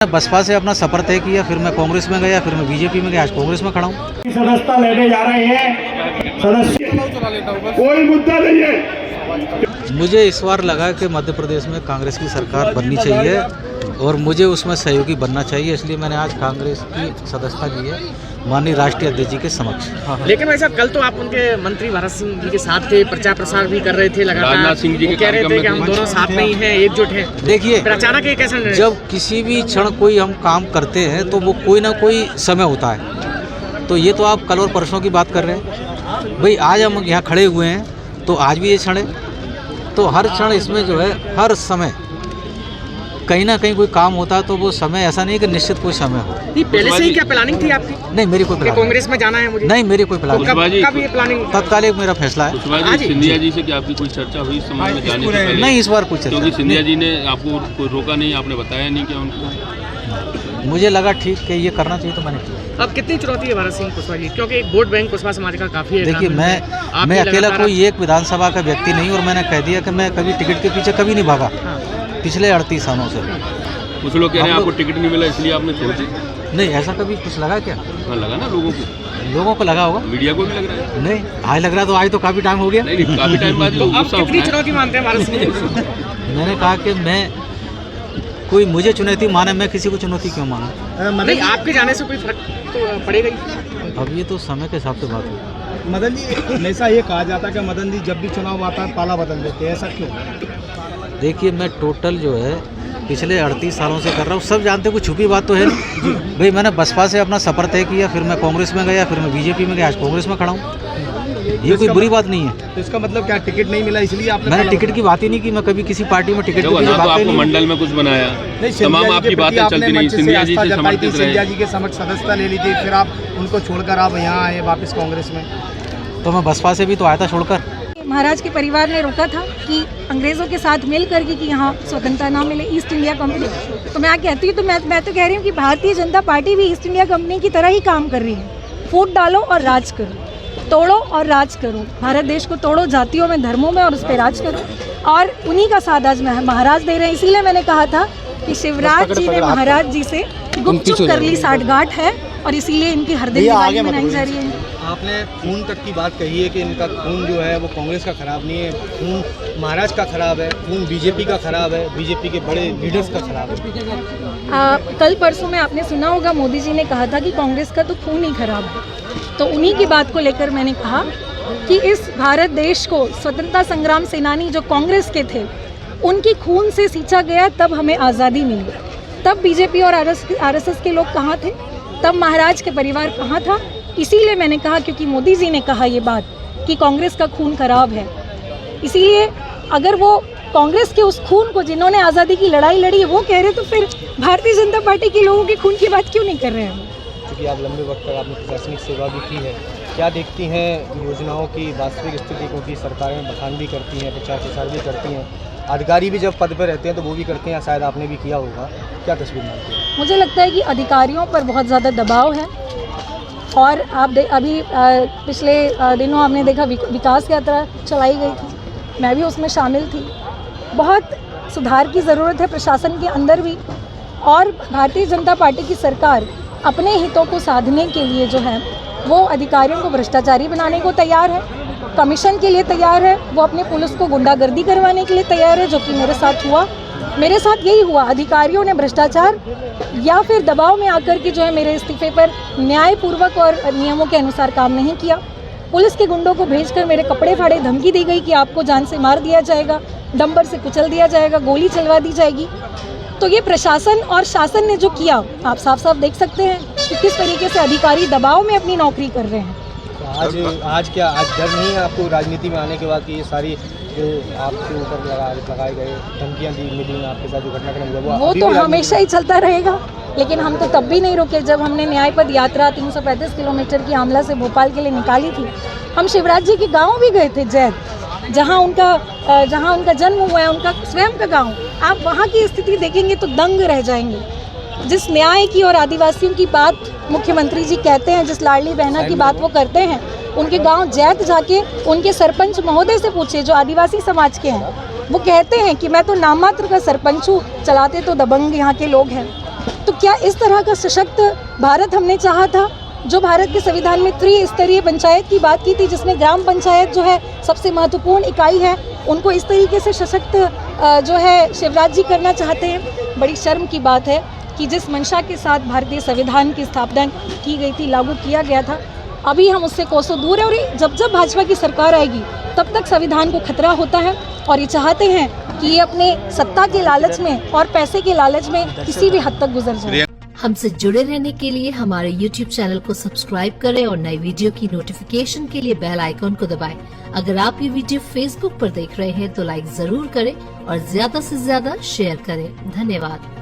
बसपा से अपना सफर तय किया, फिर मैं कांग्रेस में गया, फिर मैं बीजेपी में गया, आज कांग्रेस में खड़ा हूँ। सदस्यता लेने जा रहे हैं सदस्य, कोई मुद्दा नहीं है। मुझे इस बार लगा कि मध्य प्रदेश में कांग्रेस की सरकार बननी चाहिए और मुझे उसमें सहयोगी बनना चाहिए, इसलिए मैंने आज कांग्रेस की सदस्यता ली है माननीय राष्ट्रीय अध्यक्ष जी के समक्ष। लेकिन भाई साहब, कल तो आप उनके मंत्री भरत सिंह जी के साथ थे, प्रचार प्रसार भी कर रहे थे लगातार, राजनाथ सिंह जी कह रहे थे कि हम दोनों साथ में ही हैं, एकजुट हैं। देखिए, अचानक ये कैसा निर्णय? जब किसी भी क्षण कोई हम काम करते हैं तो वो कोई ना कोई समय होता है। तो ये तो आप कल और परसों की बात कर रहे हैं भाई, आज हम यहाँ खड़े हुए हैं तो आज भी ये क्षण है। तो हर क्षण इसमें जो है, हर समय कहीं ना कहीं कोई काम होता है, तो वो समय ऐसा नहीं कि निश्चित कोई समय हो। पहले से ही क्या प्लानिंग थी आपकी? नहीं, मेरी कोई प्लानिंग कांग्रेस में जाना है मुझे? नहीं, मेरी कोई प्लानिंग। कब ये प्लानिंग? तत्कालिक मेरा फैसला है। आज सिंधिया जी से क्या आपकी कोई चर्चा हुई समाज में जाने से पहले? नहीं, इस बार कुछ चर्चा, क्योंकि सिंधिया जी ने आपको कोई रोका नहीं, आपने बताया नहीं क्या उनको? मुझे लगा ठीक कि ये करना चाहिए तो मैंने किया। अब कितनी चुनौती है भरत सिंह कुशवाहा जी, क्योंकि एक वोट बैंक कुशवाहा समाज का काफी है। देखिए, मैं अकेला कोई एक विधानसभा का व्यक्ति नहीं, और मैंने कह दिया कि मैं कभी टिकट के पीछे कभी नहीं भागा पिछले 38 सालों से। कुछ लोग कह रहे हैं आपको टिकट नहीं मिला इसलिए आपने छोड़ दी। नहीं, ऐसा कभी कुछ लगा क्या? हाँ, लगा ना लोगों को लगा होगा, मीडिया को भी लग रहा है। नहीं, आज लग रहा तो आज तो काफी टाइम हो गया। नहीं, काफी टाइम बाद लोग गुस्सा कितनी चुनौती मानते हैं भरत सिंह? मैंने कहा कि मैं कोई मुझे चुनौती माने, मैं किसी को चुनौती क्यों मानूं? नहीं, आपके जाने से कोई फर्क तो पड़ेगा ही। अब ये तो समय के हिसाब से बात हुई। मदन जी, हमेशा ये कहा जाता है कि मदन जी जब भी चुनाव आता है पाला बदल देते हैं, ऐसा क्यों? देखिए, मैं टोटल जो है पिछले 38 सालों से कर रहा हूँ, सब जानते, कुछ छुपी बात तो है नहीं भाई। मैंने बसपा से अपना सफर तय किया, फिर मैं कांग्रेस में गया, फिर मैं बीजेपी में गया, आज कांग्रेस में खड़ा हूँ। ये कोई बुरी बात नहीं है। तो इसका मतलब क्या, टिकट नहीं मिला इसलिए आपने? मैंने टिकट की बात ही नहीं की, मैं कभी किसी पार्टी में टिकट की बात तो आपको नहीं। मंडल में कुछ बनाया, तमाम आपकी बातें चलती नहीं, सिंधिया जी से समर्थित रहे। सिंधिया जी के समक्ष सदस्यता ले ली थी, फिर आप उनको छोड़कर आप यहाँ आए वापस कांग्रेस में। तो मैं बसपा से भी तो आया था छोड़कर। महाराज के परिवार ने रोका था कि अंग्रेज़ों के साथ मिल करके कि यहाँ स्वतंत्रता ना मिले, ईस्ट इंडिया कंपनी। तो मैं कहती हूँ, तो मैं तो कह रही हूँ कि भारतीय जनता पार्टी भी ईस्ट इंडिया कंपनी की तरह ही काम कर रही है। फूट डालो और राज करो, तोड़ो और राज करो, भारत देश को तोड़ो जातियों में, धर्मों में, और उस पर राज करो। और उन्हीं का साथ आज महाराज दे रहे हैं। इसीलिए मैंने कहा था कि शिवराज जी ने महाराज जी से गुपचुप कर ली साठगांठ है, और इसीलिए इनकी हरदिल दिवाली मनाई जा रही है। आपने खून तक की बात कही है कि इनका खून जो है वो कांग्रेस का खराब नहीं है, खून महाराज का खराब है, खून बीजेपी का खराब है, बीजेपी के बड़े लीडर्स का खराब है। कल परसों में आपने सुना होगा, मोदी जी ने कहा था कि कांग्रेस का तो खून ही खराब है। तो उन्हीं की बात को लेकर मैंने कहा कि इस भारत देश को स्वतंत्रता संग्राम सेनानी जो कांग्रेस के थे, उनकी खून से सींचा गया, तब हमें आज़ादी मिली। तब बीजेपी और आरएसएस के लोग कहाँ थे? तब महाराज के परिवार कहाँ था? इसीलिए मैंने कहा, क्योंकि मोदी जी ने कहा ये बात कि कांग्रेस का खून खराब है। इसीलिए अगर वो कांग्रेस के उस खून को, जिन्होंने आज़ादी की लड़ाई लड़ी है, वो कह रहे, तो फिर भारतीय जनता पार्टी के लोगों के खून की बात क्यों नहीं कर रहे हैं? क्योंकि आप लंबे वक्त तक आपने प्रशासनिक सेवा भी की है, क्या देखती हैं योजनाओं की वास्तविक स्थिति को? कि सरकारें बखान भी करती हैं, प्रचार प्रसार भी करती हैं, अधिकारी भी जब पद पर रहते हैं तो वो भी करते हैं, शायद आपने भी किया होगा, क्या तस्वीर मानते हैं? मुझे लगता है कि अधिकारियों पर बहुत ज़्यादा दबाव है। और आप अभी पिछले दिनों आपने देखा विकास यात्रा चलाई गई थी, मैं भी उसमें शामिल थी। बहुत सुधार की ज़रूरत है प्रशासन के अंदर भी, और भारतीय जनता पार्टी की सरकार अपने हितों को साधने के लिए जो है वो अधिकारियों को भ्रष्टाचारी बनाने को तैयार है, कमीशन के लिए तैयार है, वो अपने पुलिस को गुंडागर्दी करवाने के लिए तैयार है, जो कि मेरे साथ हुआ। मेरे साथ यही हुआ, अधिकारियों ने भ्रष्टाचार या फिर दबाव में आकर के जो है मेरे इस्तीफे पर न्यायपूर्वक और नियमों के अनुसार काम नहीं किया। पुलिस के गुंडों को भेजकर मेरे कपड़े फाड़े, धमकी दी गई कि आपको जान से मार दिया जाएगा, डंपर से कुचल दिया जाएगा, गोली चलवा दी जाएगी। तो ये प्रशासन और शासन ने जो किया, आप साफ साफ देख सकते हैं कि किस तरीके से अधिकारी दबाव में अपनी नौकरी कर रहे हैं। आज डर नहीं है आपको राजनीति में आने के बाद कि ये सारी जो आपके ऊपर लगाए गए धमकियाँ मिली आपके साथ जो घटनाक्रम हुआ वो तो हमेशा ही चलता रहेगा? लेकिन हम तो तब भी नहीं रुके जब हमने न्याय पद यात्रा 335 किलोमीटर की आमला से भोपाल के लिए निकाली थी। हम शिवराज जी के गाँव भी गए थे, जैत, जहाँ उनका जन्म हुआ है, उनका स्वयं का गाँव। आप वहाँ की स्थिति देखेंगे तो दंग रह जाएंगे। जिस न्याय की और आदिवासियों की बात मुख्यमंत्री जी कहते हैं, जिस लाडली बहना की बात वो करते हैं, उनके गांव जैत जाके उनके सरपंच महोदय से पूछे जो आदिवासी समाज के हैं, वो कहते हैं कि मैं तो नाम मात्र का सरपंच हूँ, चलाते तो दबंग यहाँ के लोग हैं। तो क्या इस तरह का सशक्त भारत हमने चाहा था, जो भारत के संविधान में त्रिस्तरीय पंचायत की बात की थी, जिसमें ग्राम पंचायत जो है सबसे महत्वपूर्ण इकाई है, उनको इस तरीके से सशक्त जो है शिवराज जी करना चाहते हैं। बड़ी शर्म की बात है कि जिस मंशा के साथ भारतीय संविधान की स्थापना की गई थी, लागू किया गया था, अभी हम उससे कोसों दूर है। और जब जब भाजपा की सरकार आएगी तब तक संविधान को खतरा होता है, और ये चाहते हैं कि ये अपने सत्ता के लालच में और पैसे के लालच में किसी भी हद तक गुजर जाए। हमसे जुड़े रहने के लिए हमारे YouTube चैनल को सब्सक्राइब करें और नई वीडियो की नोटिफिकेशन के लिए बेल आइकॉन को दबाएं। अगर आप ये वीडियो Facebook पर देख रहे हैं तो लाइक जरूर करें और ज्यादा से ज्यादा शेयर करें। धन्यवाद।